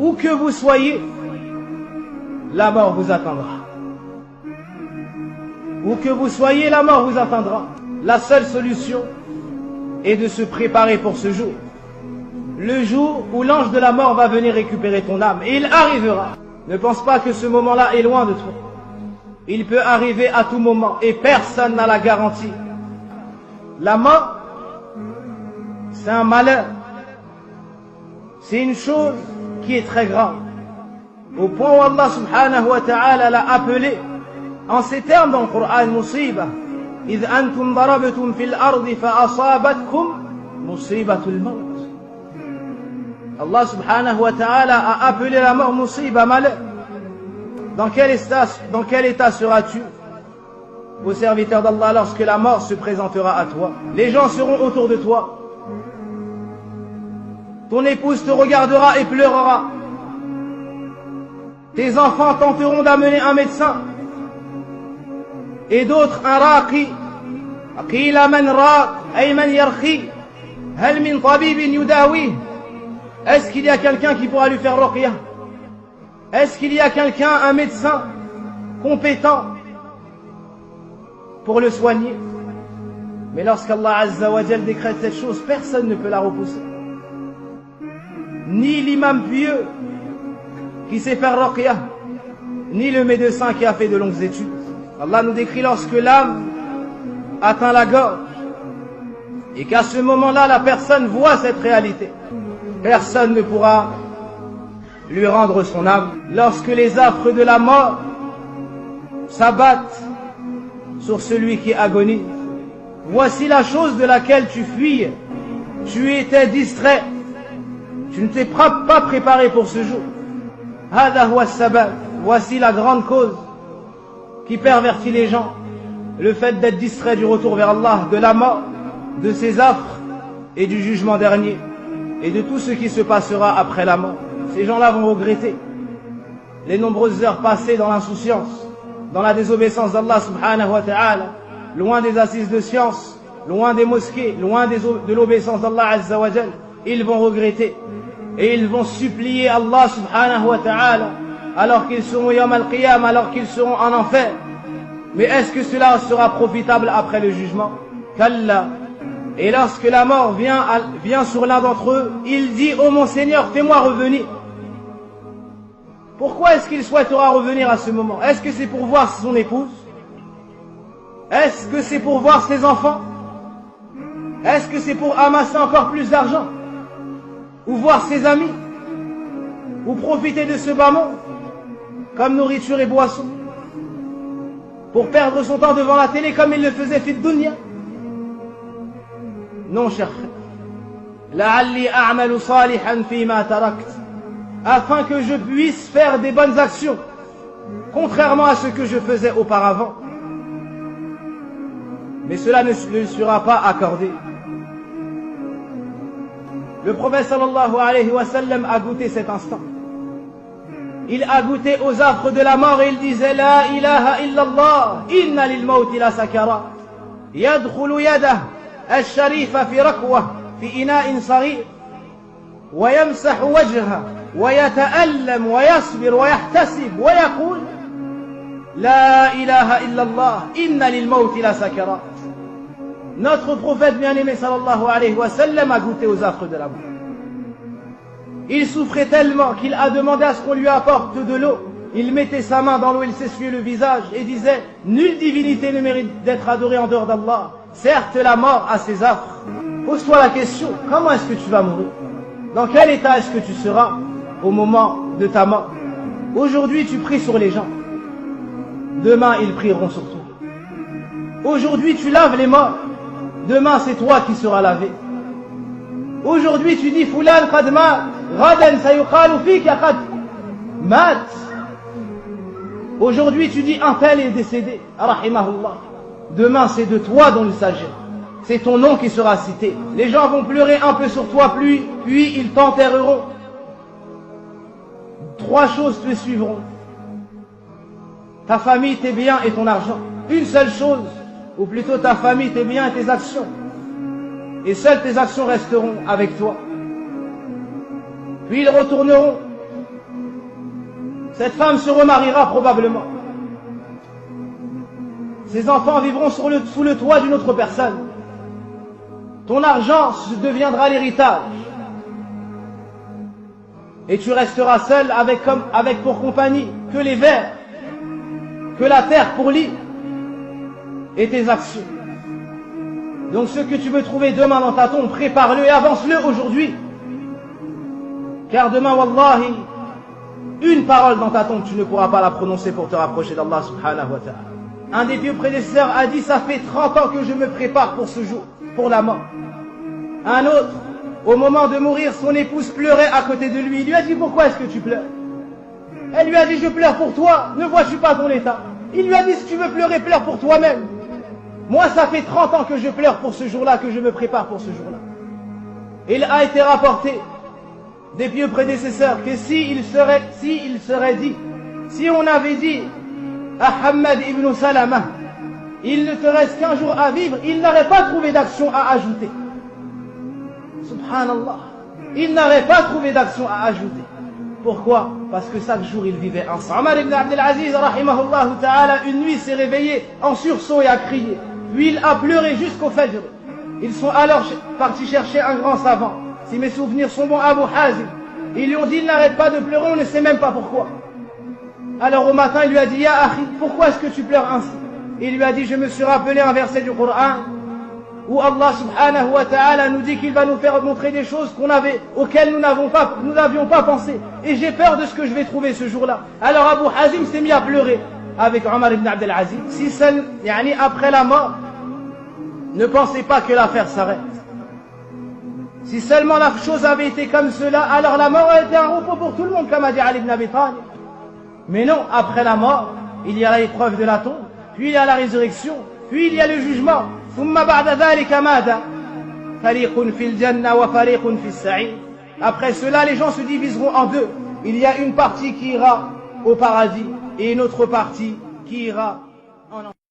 Où que vous soyez, la mort vous attendra. Où que vous soyez, la mort vous attendra. La seule solution est de se préparer pour ce jour. Le jour où l'ange de la mort va venir récupérer ton âme. Et il arrivera. Ne pense pas que ce moment-là est loin de toi. Il peut arriver à tout moment et personne n'a la garantie. La mort, c'est un malheur. C'est une chose qui est très grave. Au point où Allah subhanahu wa ta'ala l'a appelé en ces termes dans le Coran, musiba. إذ أنتم ضربتم في الأرض فأصابتكم مصيبة الموت. Allah subhanahu wa ta'ala a appelé la mort musiba, malheur. Dans quel état seras-tu, ô serviteur d'Allah, lorsque la mort se présentera à toi? Les gens seront autour de toi. Ton épouse te regardera et pleurera. Tes enfants tenteront d'amener un médecin. Et d'autres un raqi. Qila man raq ay man yarqi. Hal min tabibin yudawi. Est-ce qu'il y a quelqu'un qui pourra lui faire ruqya? Est-ce qu'il y a quelqu'un, un médecin compétent pour le soigner? Mais lorsqu'Allah Azza wa Jal décrète cette chose, personne ne peut la repousser. Ni l'imam pieux qui sait faire ruqya, ni le médecin qui a fait de longues études. Allah nous décrit lorsque l'âme atteint la gorge et qu'à ce moment-là la personne voit cette réalité. Personne ne pourra lui rendre son âme. Lorsque les affres de la mort s'abattent sur celui qui agonise, voici la chose de laquelle tu fuyais. Tu étais distrait. Tu ne t'es pas préparé pour ce jour. Hada huwa sabab. Voici la grande cause qui pervertit les gens. Le fait d'être distrait du retour vers Allah, de la mort, de ses affres et du jugement dernier et de tout ce qui se passera après la mort. Ces gens-là vont regretter les nombreuses heures passées dans l'insouciance, dans la désobéissance d'Allah subhanahu wa ta'ala, loin des assises de science, loin des mosquées, loin de l'obéissance d'Allah azza wa jal. Ils vont regretter et ils vont supplier Allah subhanahu wa ta'ala alors qu'ils seront yawm al-qiyam, alors qu'ils seront en enfer. Mais est-ce que cela sera profitable après le jugement? Kalla. Et lorsque la mort vient sur l'un d'entre eux, il dit: oh mon Seigneur, fais-moi revenir. Pourquoi est-ce qu'il souhaitera revenir à ce moment? Est-ce que c'est pour voir son épouse? Est-ce que c'est pour voir ses enfants? Est-ce que c'est pour amasser encore plus d'argent? Ou voir ses amis? Ou profiter de ce bas monde comme nourriture et boisson? Pour perdre son temps devant la télé comme il le faisait fit dunya? Non, cher frère. La'alli a'malu salihan fima tarakt. Afin que je puisse faire des bonnes actions, contrairement à ce que je faisais auparavant. Mais cela ne sera pas accordé. Le prophète sallallahu alayhi wa sallam a goûté cet instant. Il a goûté aux affres de la mort et il disait: La ilaha illallah, inna lil mawti la sakarat. Yadkhulu yadah al-sharifa fi rakwa fi ina'in saghir. ويمسح وجهه ويتألم ويصبر ويحتسب ويقول لا إله إلا الله إن للموت لسكرات. Notre prophète bien-aimé sallallahu alayhi wa sallam a goûté aux affres de la mort. Il souffrait tellement qu'il a demandé à ce qu'on lui apporte de l'eau. Il mettait sa main dans l'eau, il s'essuyait le visage et disait: nulle divinité ne mérite d'être adorée en dehors d'Allah. Certes, la mort a ses affres. Pose-toi la question: comment est-ce que tu vas mourir? Dans quel état est-ce que tu seras au moment de ta mort? Aujourd'hui, tu pries sur les gens. Demain, ils prieront sur toi. Aujourd'hui, tu laves les morts. Demain, c'est toi qui seras lavé. Aujourd'hui, tu dis: Fulan qad mat, ghadan sayuqalu fika qad mat. Aujourd'hui, tu dis: un tel est décédé, rahimahullah. Demain, c'est de toi dont il s'agit. C'est ton nom qui sera cité. Les gens vont pleurer un peu sur toi, puis ils t'enterreront. Trois choses te suivront: ta famille, tes biens et ton argent. Une seule chose, ou plutôt ta famille, tes biens et tes actions. Et seules tes actions resteront avec toi. Puis ils retourneront Cette femme se remariera probablement. Ses enfants vivront sous le toit d'une autre personne. Ton argent deviendra l'héritage. Et tu resteras seul avec pour compagnie que les vers, que la terre pour lit et tes actions. Donc ce que tu veux trouver demain dans ta tombe, prépare-le et avance-le aujourd'hui. Car demain, wallahi, une parole dans ta tombe, tu ne pourras pas la prononcer pour te rapprocher d'Allah subhanahu wa ta'ala. Un des pieux prédécesseurs a dit, ça fait 30 ans que je me prépare pour ce jour, pour la mort. Un autre, au moment de mourir, son épouse pleurait à côté de lui. Il lui a dit, pourquoi est-ce que tu pleures? Elle lui a dit, je pleure pour toi, ne vois-tu pas ton état? Il lui a dit, si tu veux pleurer, pleure pour toi-même. Moi, ça fait 30 ans que je pleure pour ce jour-là, que je me prépare pour ce jour-là. Il a été rapporté des pieux prédécesseurs que si on avait dit à Hamad ibn Salama, il ne te reste qu'un jour à vivre, il n'aurait pas trouvé d'action à ajouter. Subhanallah. Il n'aurait pas trouvé d'action à ajouter. Pourquoi? Parce que chaque jour il vivait ensemble. Omar ibn Abdelaziz, rahimahullah ta'ala, une nuit s'est réveillé en sursaut et a crié. Puis il a pleuré jusqu'au Fajr. Ils sont alors partis chercher un grand savant. Si mes souvenirs sont bons, Abu Hazim. Ils lui ont dit, il n'arrête pas de pleurer, on ne sait même pas pourquoi. Alors au matin, il lui a dit, Ya Akhi, pourquoi est-ce que tu pleures ainsi? Il lui a dit, je me suis rappelé un verset du Coran où Allah subhanahu wa ta'ala nous dit qu'il va nous faire montrer des choses auxquelles nous n'avions pas pensé. Et j'ai peur de ce que je vais trouver ce jour-là. Alors Abu Hazim s'est mis à pleurer avec Omar ibn Abdelaziz. Si après la mort, ne pensez pas que l'affaire s'arrête. Si seulement la chose avait été comme cela, alors la mort a été un repos pour tout le monde, comme a dit Ali ibn Abi Talib. Mais non, après la mort, il y a l'épreuve de la tombe, puis il y a la résurrection, puis il y a le jugement. Après cela, les gens se diviseront en deux. Il y a une partie qui ira au paradis et une autre partie qui ira